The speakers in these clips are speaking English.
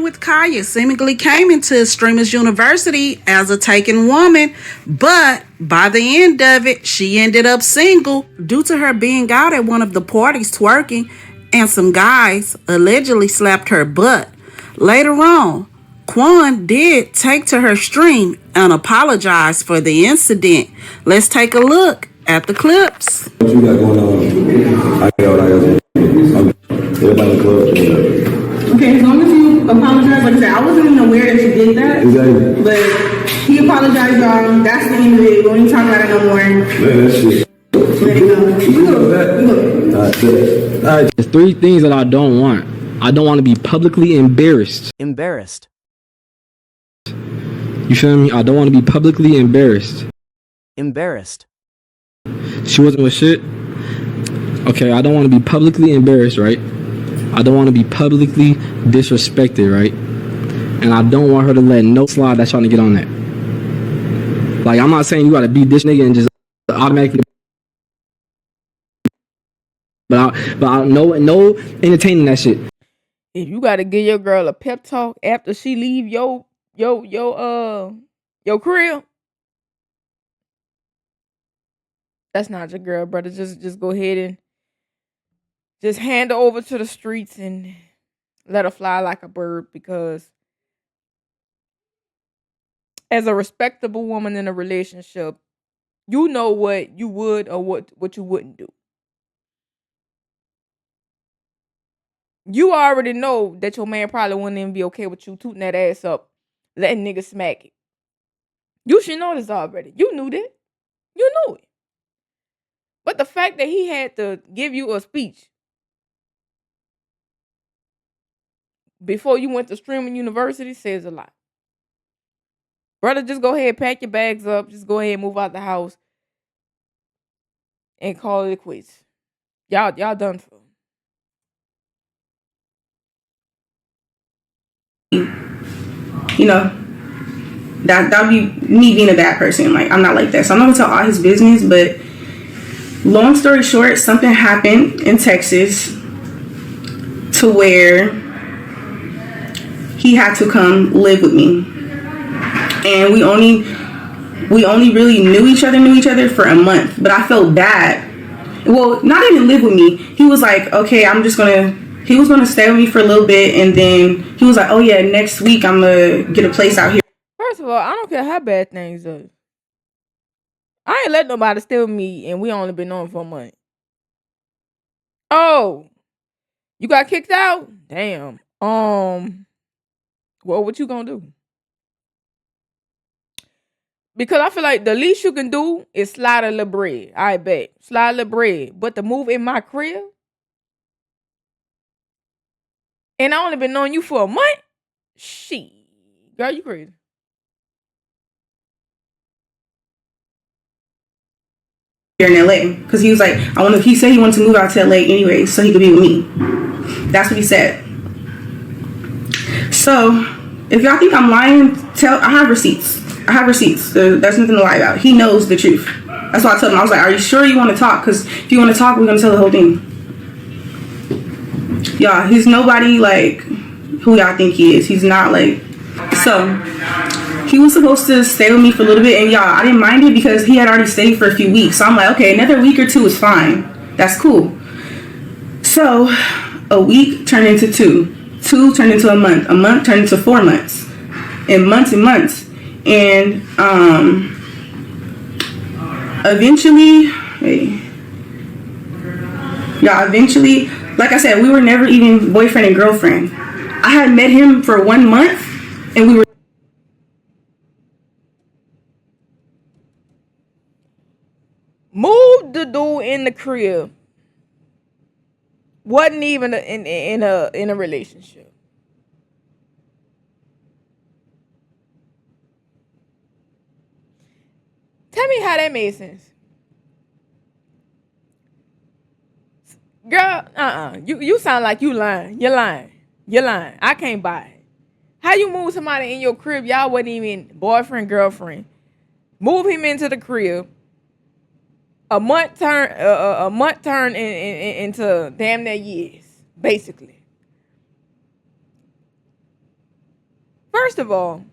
with Kaya seemingly came into Streamers University as a taken woman, but by the end of it, she ended up single due to her being out at one of the parties twerking, and some guys allegedly slapped her butt. Later on, Quan did take to her stream and apologize for the incident. Let's take a look at the clips. What you got going on? I got what I got to do. Everybody in the club. Okay, as long as you apologize, like I said, I wasn't even aware that you did that. Exactly. But he apologized, y'all. That's the end of it. We won't talk about it no more. Man, that shit. Let it go. You know that? All right. There's three things that I don't want. I don't want to be publicly embarrassed. Embarrassed. You feel me? I don't want to be publicly embarrassed. Embarrassed. She wasn't with shit. Okay, I don't want to be publicly embarrassed, right? I don't want to be publicly disrespected, right? And I don't want her to let no slide that's trying to get on that. Like, I'm not saying you gotta beat this nigga and just automatically. But I no entertaining that shit. If you gotta give your girl a pep talk after she leave your crib, that's not your girl, brother. Just go ahead and just hand her over to the streets and let her fly like a bird, because as a respectable woman in a relationship, you know what you would or what you wouldn't do. You already know that your man probably wouldn't even be okay with you tooting that ass up, letting niggas smack it. You should know this already. You knew that. You knew it. But the fact that he had to give you a speech before you went to Streaming University says a lot. Brother, just go ahead, pack your bags up. Just go ahead and move out the house and call it quits. Y'all done for. You know, that'd be me being a bad person. Like, I'm not like that. So I'm not gonna tell all his business, but long story short, something happened in Texas to where he had to come live with me. And we only really knew each other for a month, but I felt bad. Well, not even live with me. He was like, okay, he was gonna stay with me for a little bit, and then he was like, oh yeah, next week I'm gonna get a place out here. First of all, I don't care how bad things are. I ain't let nobody stay with me, and we only been on for a month. Oh, you got kicked out? Damn. Well, what you gonna do? Because I feel like the least you can do is slide a little bread. I bet. Slide a little bread. But to move in my crib, and I only been knowing you for a month? Shit. Girl, you crazy. Here in LA, because he was like, he said he wanted to move out to LA anyway so he could be with me. That's what he said. So if y'all think I'm lying, I have receipts. There's nothing to lie about. He knows the truth. That's why I told him. I was like, are you sure you want to talk? Because if you want to talk, we're gonna tell the whole thing. Y'all, he's nobody like who y'all think he is. He's not like. So he was supposed to stay with me for a little bit, and y'all, I didn't mind it because he had already stayed for a few weeks. So I'm like, okay, another week or two is fine. That's cool. So a week turned into two turned into a month turned into 4 months, and months, and eventually, like I said, we were never even boyfriend and girlfriend. I had met him for 1 month, and we were moved the dude in the crib. Wasn't even in a relationship. Tell me how that made sense. Girl, you sound like you lying. You're lying. I can't buy it. How you move somebody in your crib? Y'all wasn't even boyfriend, girlfriend. Move him into the crib. A month turn into damn near years, basically. First of all,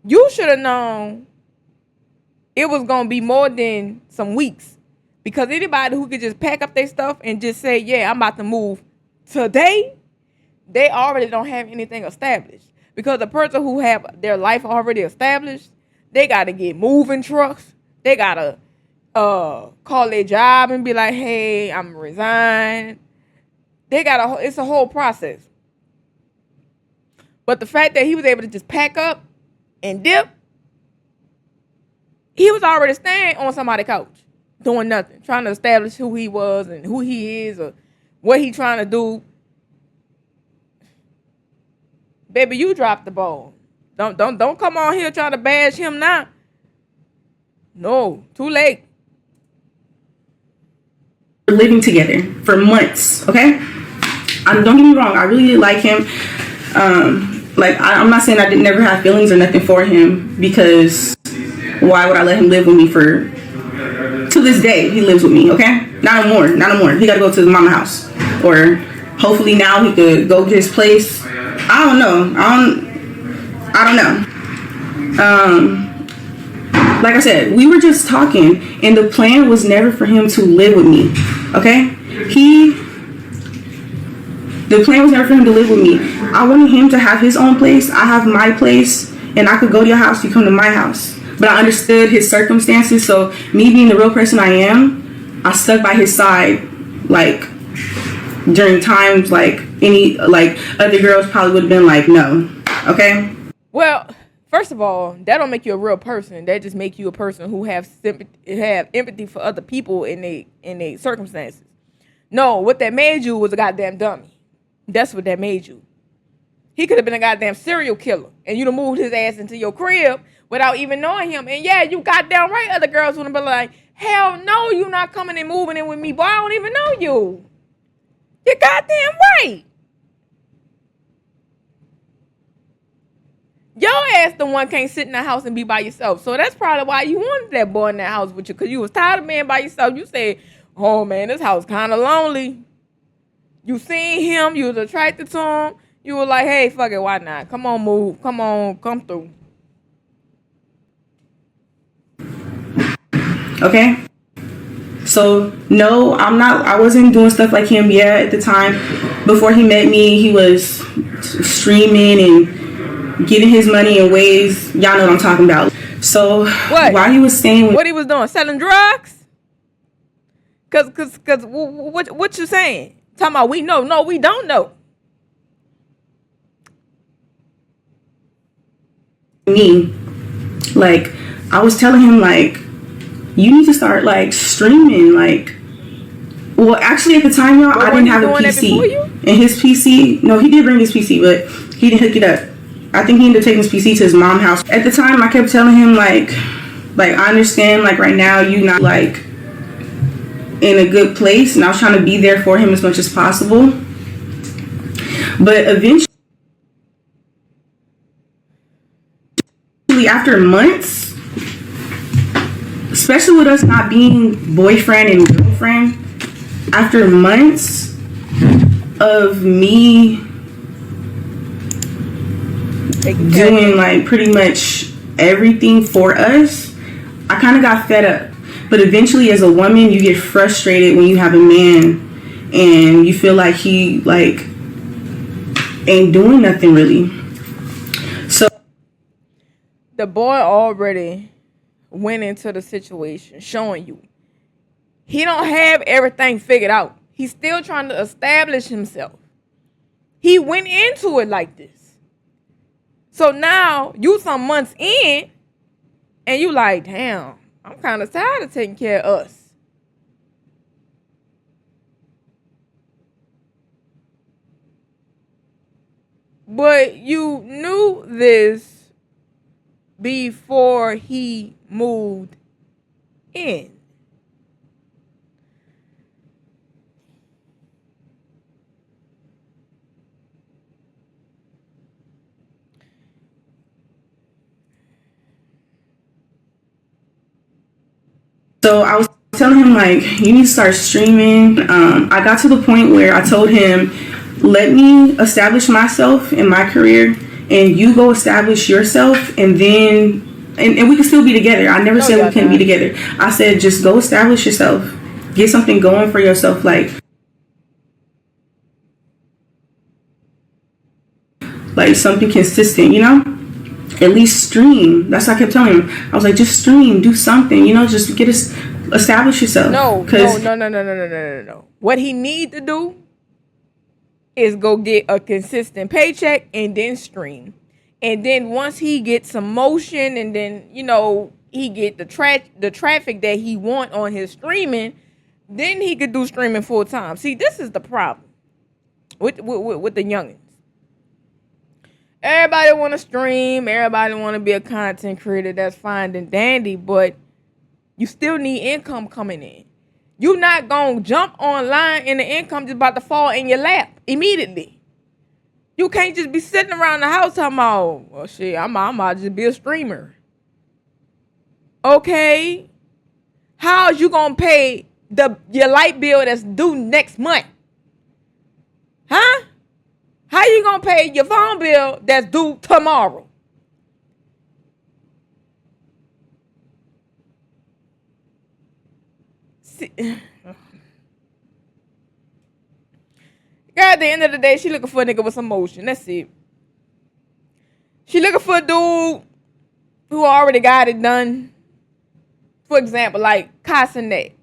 you should have known it was going to be more than some weeks. Because anybody who could just pack up their stuff and just say, yeah, I'm about to move today, they already don't have anything established. Because the person who have their life already established, they got to get moving trucks. They got to call their job and be like, hey, I'm resigned. It's a whole process. But the fact that he was able to just pack up and dip, he was already staying on somebody's couch, doing nothing, trying to establish who he was and who he is or what he trying to do. Baby, you dropped the ball. Don't come on here trying to bash him now. No, too late. We're living together for months, okay? Don't get me wrong, I really did like him. I'm not saying I didn't never have feelings or nothing for him, because why would I let him live with me to this day? He lives with me, okay? Not no more. He gotta go to his mama house, or hopefully now he could go get his place. I don't know. Like I said, we were just talking, and the plan was never for him to live with me, okay? The plan was never for him to live with me. I wanted him to have his own place. I have my place, and I could go to your house, you come to my house. But I understood his circumstances, so me being the real person I am, I stuck by his side, like, during times like other girls probably would have been like, no, okay? Well, first of all, that don't make you a real person. That just make you a person who have empathy for other people in their circumstances. No, what that made you was a goddamn dummy. That's what that made you. He could have been a goddamn serial killer, and you'd have moved his ass into your crib without even knowing him. And yeah, you goddamn right, other girls would have been like, hell no, you not coming and moving in with me, boy. I don't even know you. You're goddamn right. Your ass the one can't sit in the house and be by yourself. So that's probably why you wanted that boy in that house with you, because you was tired of being by yourself. You said, oh man, this house kind of lonely. You seen him, you was attracted to him. You were like, hey, fuck it, why not? Come on, move. Come on, come through. Okay? So, no, I wasn't doing stuff like him yet at the time. Before he met me, he was streaming and getting his money in ways, y'all know what I'm talking about. So, while he was staying with... What he was doing? Selling drugs? Cause what you saying? Talking about we know. No, we don't know. Me, like, I was telling him, like, you need to start, like, streaming, like, well, actually, at the time, y'all, I didn't have a PC. And his PC, no, he did bring his PC, but he didn't hook it up. I think he ended up taking his PC to his mom's house. At the time, I kept telling him, like, I understand, like, right now, you not, like, in a good place, and I was trying to be there for him as much as possible. But eventually, after months, especially with us not being boyfriend and girlfriend, after months of me doing like pretty much everything for us, I kind of got fed up. But eventually, as a woman, you get frustrated when you have a man and you feel like he like ain't doing nothing really. So the boy already went into the situation showing you he don't have everything figured out. He's still trying to establish himself. He went into it like this. So now you some months in and you like, damn, I'm kind of tired of taking care of us. But you knew this before he moved in. So I was telling him, like, you need to start streaming. I got to the point where I told him, let me establish myself in my career, and you go establish yourself, and then and we can still be together. I never said we couldn't be together. I said just go establish yourself, get something going for yourself, like something consistent, you know. At least stream. That's what I kept telling him. I was like, just stream, do something, you know, just establish yourself. No. What he need to do is go get a consistent paycheck and then stream. And then once he gets some motion, and then, you know, he get the traffic that he want on his streaming, then he could do streaming full time. See, this is the problem with the youngins. Everybody want to stream. Everybody want to be a content creator. That's fine and dandy, but you still need income coming in. You're not going to jump online and the income just about to fall in your lap immediately. You can't just be sitting around the house talking about, well, shit, I might just be a streamer. Okay? How is you going to pay your light bill that's due next month? Huh? How you gonna pay your phone bill that's due tomorrow? See, girl, at the end of the day, she looking for a nigga with some motion. That's it. She looking for a dude who already got it done. For example, like Casanet.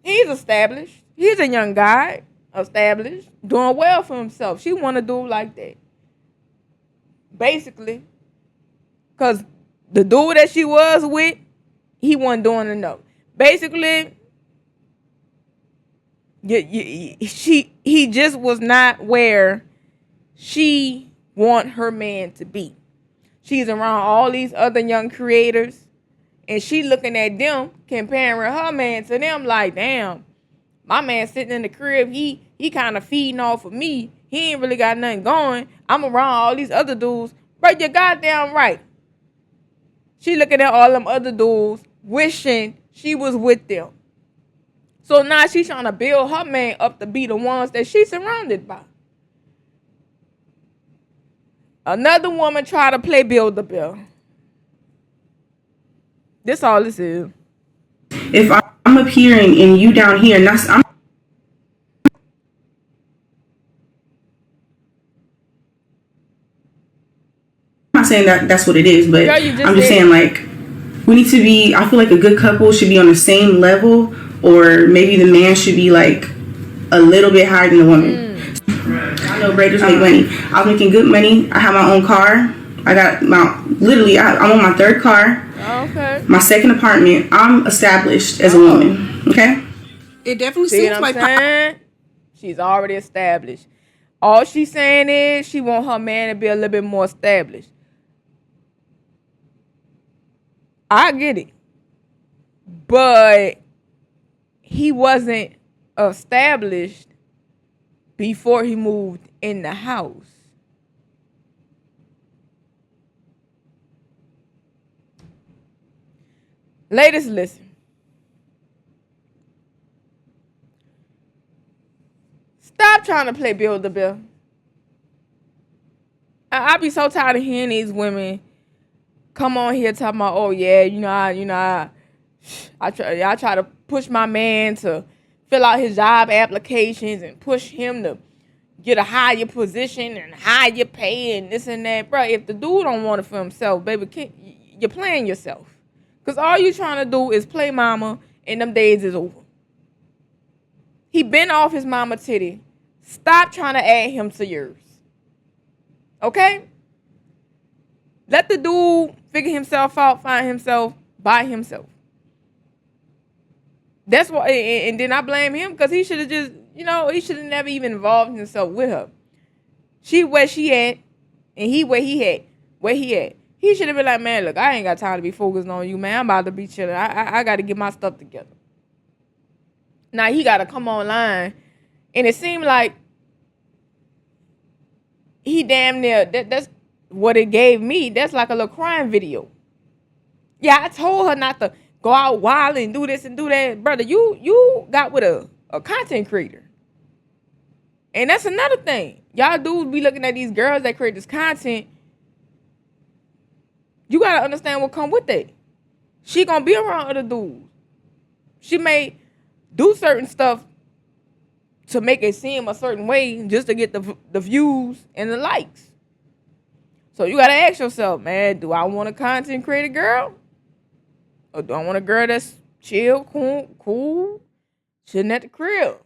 He's established. He's a young guy. Established, doing well for himself. She want to do like that. Basically. Because the dude that she was with, he wasn't doing enough. Basically, he just was not where she want her man to be. She's around all these other young creators, and she looking at them, comparing her man to them like, damn, my man sitting in the crib, he kind of feeding off of me. He ain't really got nothing going. I'm around all these other dudes. Bro, you're goddamn right. She looking at all them other dudes, wishing she was with them. So now she's trying to build her man up to be the ones that she's surrounded by. Another woman try to play Build a Bear. This all this is. If I'm up here and you down here, and I'm not saying that's what it is, but I'm just saying, like, we need to be, I feel like a good couple should be on the same level, or maybe the man should be like a little bit higher than the woman. I know braiders make money. I was making good money. I have my own car. I got I'm on my third car. Okay. My second apartment. I'm established as a woman. Okay. It definitely seems like she's already established. All she's saying is she want her man to be a little bit more established. I get it. But he wasn't established before he moved in the house. Ladies, listen. Stop trying to play Build a Bear. I be so tired of hearing these women come on here talking about, oh yeah, I try to push my man to fill out his job applications and push him to get a higher position and higher pay and this and that. Bro, if the dude don't want it for himself, baby, you're playing yourself. Because all you trying to do is play mama, and them days is over. He been off his mama titty. Stop trying to add him to yours. Okay? Let the dude figure himself out, find himself, by himself. That's why, and then I blame him because he should have just, he should have never even involved himself with her. She where she at, and he where he at. He should have been like, man, look, I ain't got time to be focused on you, man. I'm about to be chilling. I got to get my stuff together. Now he got to come online, and it seemed like he damn near, that's what it gave me. That's like a little crime video. Yeah, I told her not to go out wild and do this and do that. Brother, you got with a content creator. And that's another thing. Y'all dudes be looking at these girls that create this content. You gotta understand what come with that. She gonna be around other dudes. She may do certain stuff to make it seem a certain way just to get the views and the likes. So you gotta ask yourself, man, do I want a content creator girl? Or do I want a girl that's chill, cool, chilling at the crib?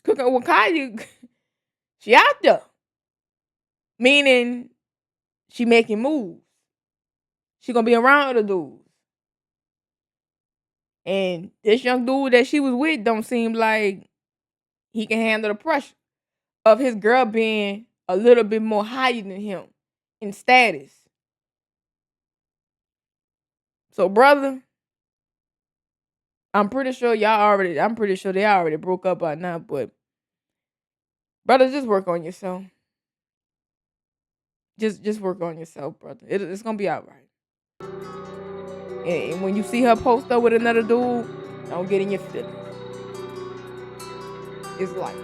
Cooking with Kaya, she out there. Meaning she making moves. She gonna be around other dudes. And this young dude that she was with don't seem like he can handle the pressure of his girl being a little bit more higher than him in status. So, brother, I'm pretty sure they already broke up by now, but brother, just work on yourself. Just work on yourself, brother. It's gonna be all right. And when you see her post up with another dude, don't get in your feelings. It's life.